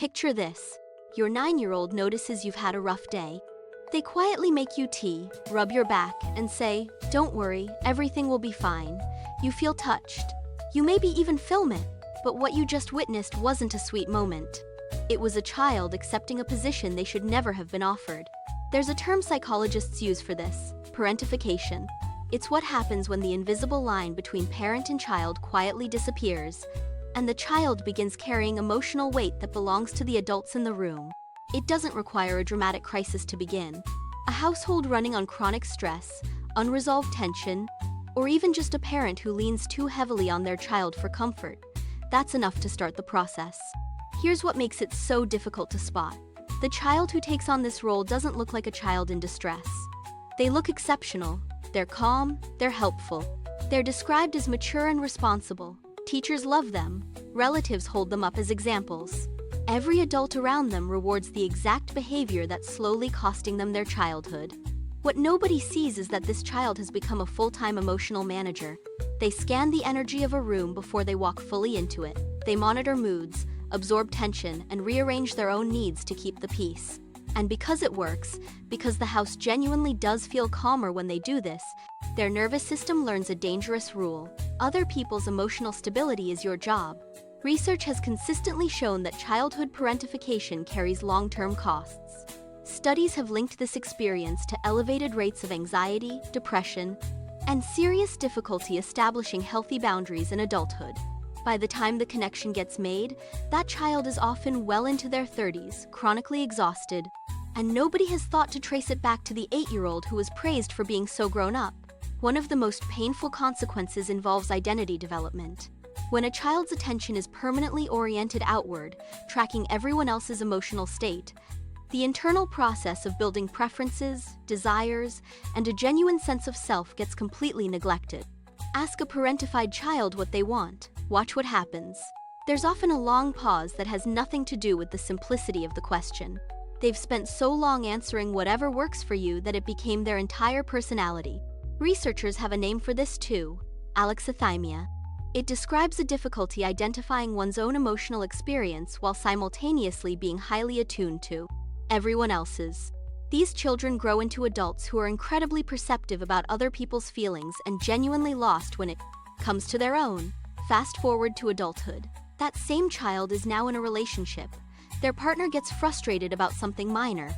Picture this. Your 9-year-old notices you've had a rough day. They quietly make you tea, rub your back, and say, "Don't worry, everything will be fine." You feel touched. You maybe even film it, but what you just witnessed wasn't a sweet moment. It was a child accepting a position they should never have been offered. There's a term psychologists use for this: parentification. It's what happens when the invisible line between parent and child quietly disappears, and the child begins carrying emotional weight that belongs to the adults in the room. It doesn't require a dramatic crisis to begin. A household running on chronic stress, unresolved tension, or even just a parent who leans too heavily on their child for comfort. That's enough to start the process. Here's what makes it so difficult to spot. The child who takes on this role doesn't look like a child in distress. They look exceptional. They're calm, they're helpful. They're described as mature and responsible. Teachers love them. Relatives hold them up as examples. Every adult around them rewards the exact behavior that's slowly costing them their childhood. What nobody sees is that this child has become a full-time emotional manager. They scan the energy of a room before they walk fully into it. They monitor moods, absorb tension, and rearrange their own needs to keep the peace. And because it works, because the house genuinely does feel calmer when they do this, their nervous system learns a dangerous rule: other people's emotional stability is your job. Research has consistently shown that childhood parentification carries long-term costs. Studies have linked this experience to elevated rates of anxiety, depression, and serious difficulty establishing healthy boundaries in adulthood. By the time the connection gets made, that child is often well into their 30s, chronically exhausted, and nobody has thought to trace it back to the 8-year-old who was praised for being so grown up. One of the most painful consequences involves identity development. When a child's attention is permanently oriented outward, tracking everyone else's emotional state, the internal process of building preferences, desires, and a genuine sense of self gets completely neglected. Ask a parentified child what they want. Watch what happens. There's often a long pause that has nothing to do with the simplicity of the question. They've spent so long answering whatever works for you that it became their entire personality. Researchers have a name for this too: alexithymia. It describes a difficulty identifying one's own emotional experience while simultaneously being highly attuned to everyone else's. These children grow into adults who are incredibly perceptive about other people's feelings and genuinely lost when it comes to their own. Fast forward to adulthood. That same child is now in a relationship. Their partner gets frustrated about something minor,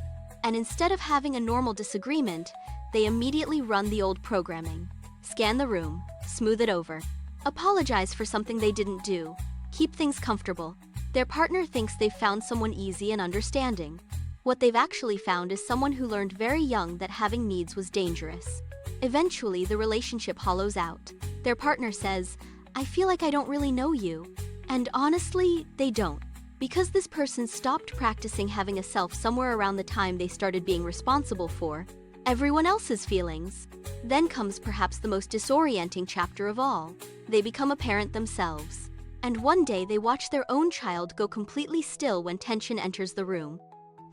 and instead of having a normal disagreement, they immediately run the old programming. Scan the room, smooth it over, apologize for something they didn't do, keep things comfortable. Their partner thinks they've found someone easy and understanding. What they've actually found is someone who learned very young that having needs was dangerous. Eventually, the relationship hollows out. Their partner says, "I feel like I don't really know you." And honestly, they don't. Because this person stopped practicing having a self somewhere around the time they started being responsible for everyone else's feelings. Then comes perhaps the most disorienting chapter of all. They become a parent themselves. And one day they watch their own child go completely still when tension enters the room.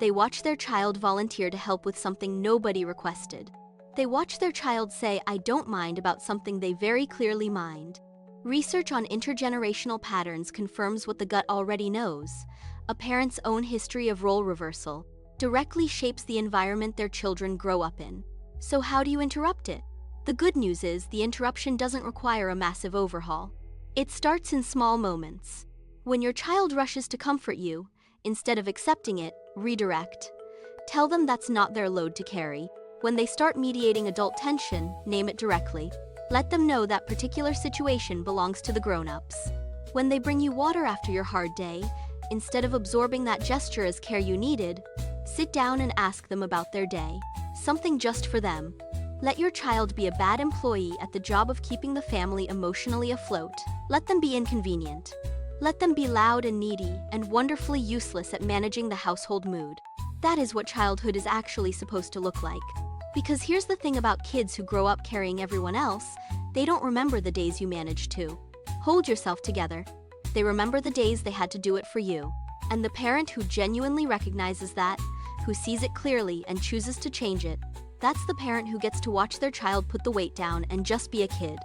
They watch their child volunteer to help with something nobody requested. They watch their child say, "I don't mind," about something they very clearly mind. Research on intergenerational patterns confirms what the gut already knows. A parent's own history of role reversal directly shapes the environment their children grow up in. So how do you interrupt it? The good news is the interruption doesn't require a massive overhaul. It starts in small moments. When your child rushes to comfort you, instead of accepting it, redirect. Tell them that's not their load to carry. When they start mediating adult tension, name it directly. Let them know that particular situation belongs to the grown-ups. When they bring you water after your hard day, instead of absorbing that gesture as care you needed, sit down and ask them about their day. Something just for them. Let your child be a bad employee at the job of keeping the family emotionally afloat. Let them be inconvenient. Let them be loud and needy and wonderfully useless at managing the household mood. That is what childhood is actually supposed to look like. Because here's the thing about kids who grow up carrying everyone else: they don't remember the days you managed to hold yourself together. They remember the days they had to do it for you. And the parent who genuinely recognizes that, who sees it clearly and chooses to change it, that's the parent who gets to watch their child put the weight down and just be a kid.